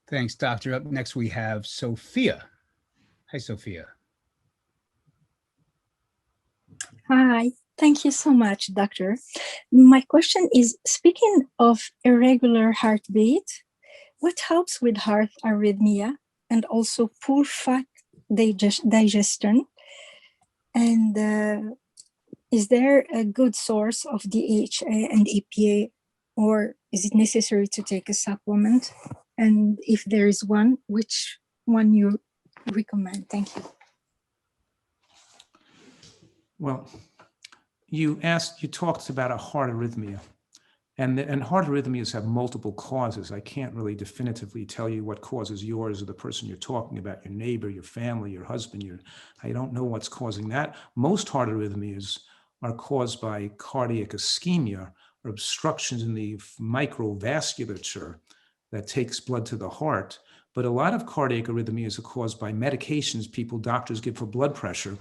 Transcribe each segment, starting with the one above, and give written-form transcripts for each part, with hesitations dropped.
Thanks, Doctor. Up next, we have Sophia. Hi, Sophia. Hi, thank you so much, Doctor. My question is, speaking of irregular heartbeat, what helps with heart arrhythmia and also poor fat digestion? And is there a good source of DHA and EPA, or is it necessary to take a supplement? And if there is one, which one you recommend? Thank you. Well, you talked about a heart arrhythmia, and heart arrhythmias have multiple causes. I can't really definitively tell you what causes yours or the person you're talking about, your neighbor, your family, your husband. I don't know what's causing that. Most heart arrhythmias are caused by cardiac ischemia or obstructions in the microvasculature that takes blood to the heart. But a lot of cardiac arrhythmias are caused by medications doctors give for blood pressure,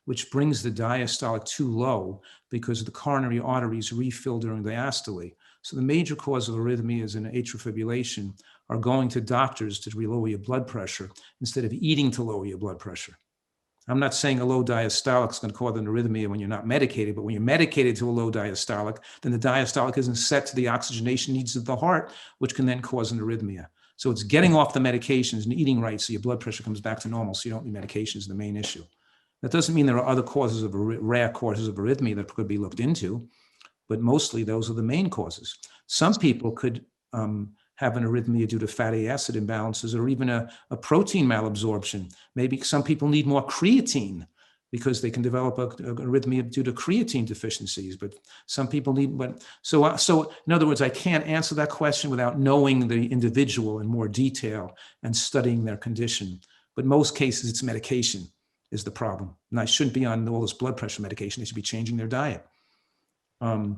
which brings the diastolic too low because the coronary arteries refill during diastole. So the major cause of arrhythmias and atrial fibrillation are going to doctors to lower your blood pressure instead of eating to lower your blood pressure. I'm not saying a low diastolic is going to cause an arrhythmia when you're not medicated, but when you're medicated to a low diastolic, then the diastolic isn't set to the oxygenation needs of the heart, which can then cause an arrhythmia. So it's getting off the medications and eating right so your blood pressure comes back to normal so you don't need medications is the main issue. That doesn't mean there are other causes of rare causes of arrhythmia that could be looked into, but mostly those are the main causes. Some people could have an arrhythmia due to fatty acid imbalances or even a protein malabsorption. Maybe some people need more creatine because they can develop an arrhythmia due to creatine deficiencies, but some people need, so in other words, I can't answer that question without knowing the individual in more detail and studying their condition. But most cases it's medication is the problem. And I shouldn't be on all this blood pressure medication. They should be changing their diet. I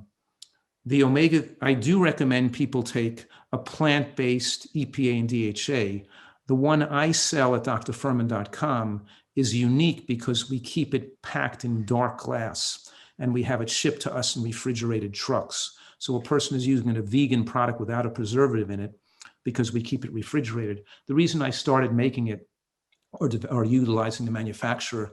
do recommend people take a plant-based EPA and DHA. The one I sell at drfuhrman.com is unique because we keep it packed in dark glass and we have it shipped to us in refrigerated trucks. So a person is using a vegan product without a preservative in it because we keep it refrigerated. The reason I started making it or utilizing the manufacturer,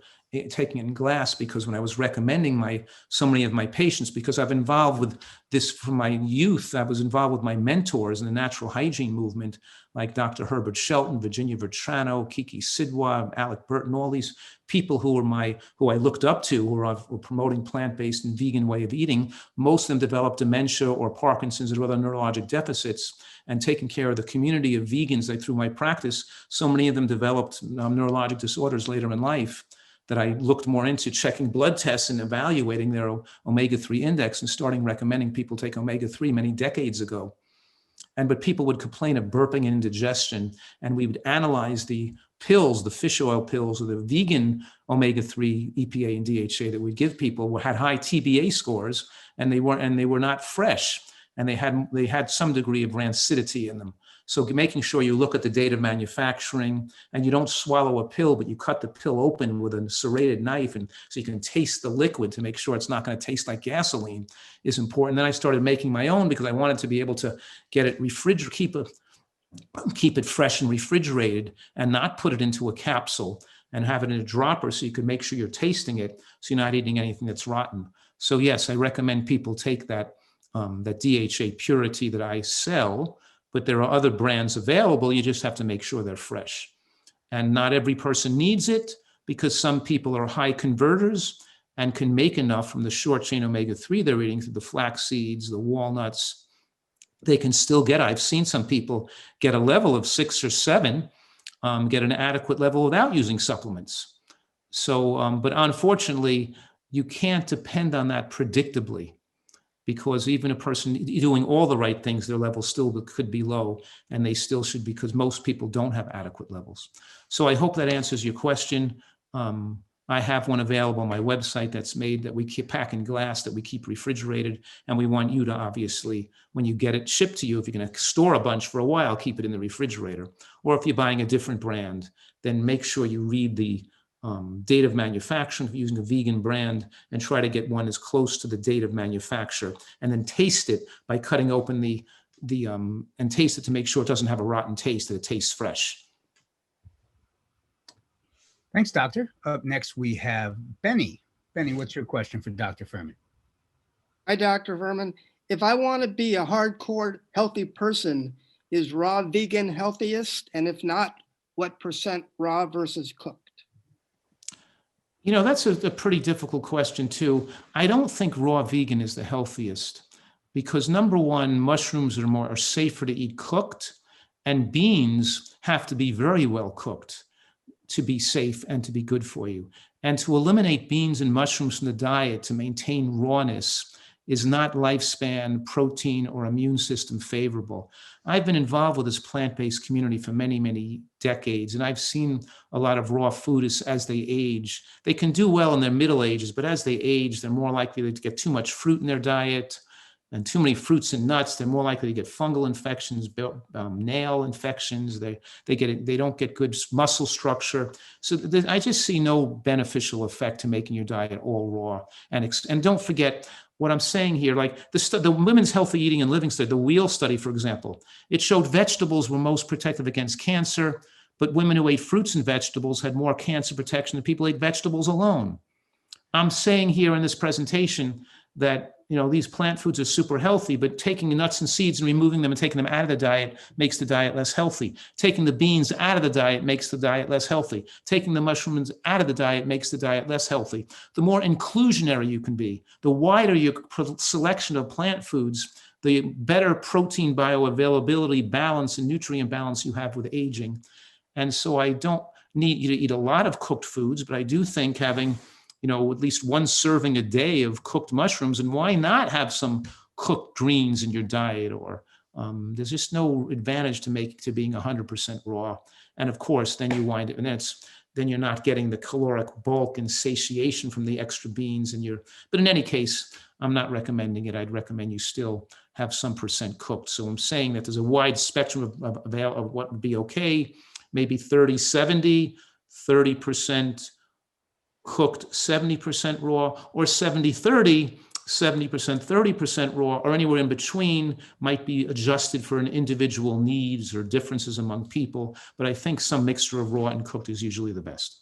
taking it in glass, because when I was recommending so many of my patients, because I've involved with this from my youth, I was involved with my mentors in the natural hygiene movement, like Dr. Herbert Shelton, Virginia Vertrano, Kiki Sidwa, Alec Burton, all these people who I looked up to, who were promoting plant-based and vegan way of eating. Most of them developed dementia or Parkinson's or other neurologic deficits. And taking care of the community of vegans through my practice, so many of them developed neurologic disorders later in life that I looked more into checking blood tests and evaluating their omega-3 index and starting recommending people take omega-3 many decades ago. But people would complain of burping and indigestion, and we would analyze the pills, the fish oil pills, or the vegan omega-3 EPA and DHA that we'd give people had high TBA scores, and they were not fresh. And they had some degree of rancidity in them. So making sure you look at the date of manufacturing and you don't swallow a pill, but you cut the pill open with a serrated knife and so you can taste the liquid to make sure it's not going to taste like gasoline is important. Then I started making my own because I wanted to be able to get it keep it fresh and refrigerated and not put it into a capsule and have it in a dropper so you can make sure you're tasting it so you're not eating anything that's rotten. So yes, I recommend people take that DHA purity that I sell, but there are other brands available. You just have to make sure they're fresh. And not every person needs it because some people are high converters and can make enough from the short chain omega-3 they're eating through the flax seeds, the walnuts. They can still I've seen some people get a level of 6 or 7, get an adequate level without using supplements. So, but unfortunately, you can't depend on that predictably, because even a person doing all the right things, their level still could be low, and they still should, because most people don't have adequate levels. So I hope that answers your question. I have one available on my website that's made that we pack in glass, that we keep refrigerated, and we want you to obviously, when you get it shipped to you, if you're going to store a bunch for a while, keep it in the refrigerator. Or if you're buying a different brand, then make sure you read the date of manufacture if you're using a vegan brand, and try to get one as close to the date of manufacture, and then taste it by cutting open the and taste it to make sure it doesn't have a rotten taste, that it tastes fresh. Thanks, Doctor. Up next, we have Benny. Benny, what's your question for Dr. Fuhrman? Hi, Dr. Fuhrman. If I want to be a hardcore healthy person, is raw vegan healthiest? And if not, what percent raw versus cooked? You know, that's a pretty difficult question too. I don't think raw vegan is the healthiest because number one, mushrooms are safer to eat cooked, and beans have to be very well cooked to be safe and to be good for you. And to eliminate beans and mushrooms from the diet to maintain rawness is not lifespan, protein, or immune system favorable. I've been involved with this plant-based community for many, many decades, and I've seen a lot of raw food as they age. They can do well in their middle ages, but as they age, they're more likely to get too much fruit in their diet and too many fruits and nuts. They're more likely to get fungal infections, nail infections. They don't get good muscle structure. So I just see no beneficial effect to making your diet all raw. And don't forget, what I'm saying here, like the Women's Healthy Eating and Living Study, the WHEEL study, for example, it showed vegetables were most protective against cancer, but women who ate fruits and vegetables had more cancer protection than people who ate vegetables alone. I'm saying here in this presentation that, you know, these plant foods are super healthy, but taking the nuts and seeds and removing them and taking them out of the diet makes the diet less healthy. Taking the beans out of the diet makes the diet less healthy. Taking the mushrooms out of the diet makes the diet less healthy. The more inclusionary you can be, the wider your selection of plant foods, the better protein bioavailability balance and nutrient balance you have with aging. And so I don't need you to eat a lot of cooked foods, but I do think having, you know, at least one serving a day of cooked mushrooms, and why not have some cooked greens in your diet? Or there's just no advantage to being 100% raw. And of course, then you wind up, and then you're not getting the caloric bulk and satiation from the extra beans. But in any case, I'm not recommending it. I'd recommend you still have some percent cooked. So I'm saying that there's a wide spectrum of what would be okay. Maybe 30-70, 30% cooked, 70% raw, or 70-30, 70%, 30% raw, or anywhere in between might be adjusted for an individual needs or differences among people. But I think some mixture of raw and cooked is usually the best.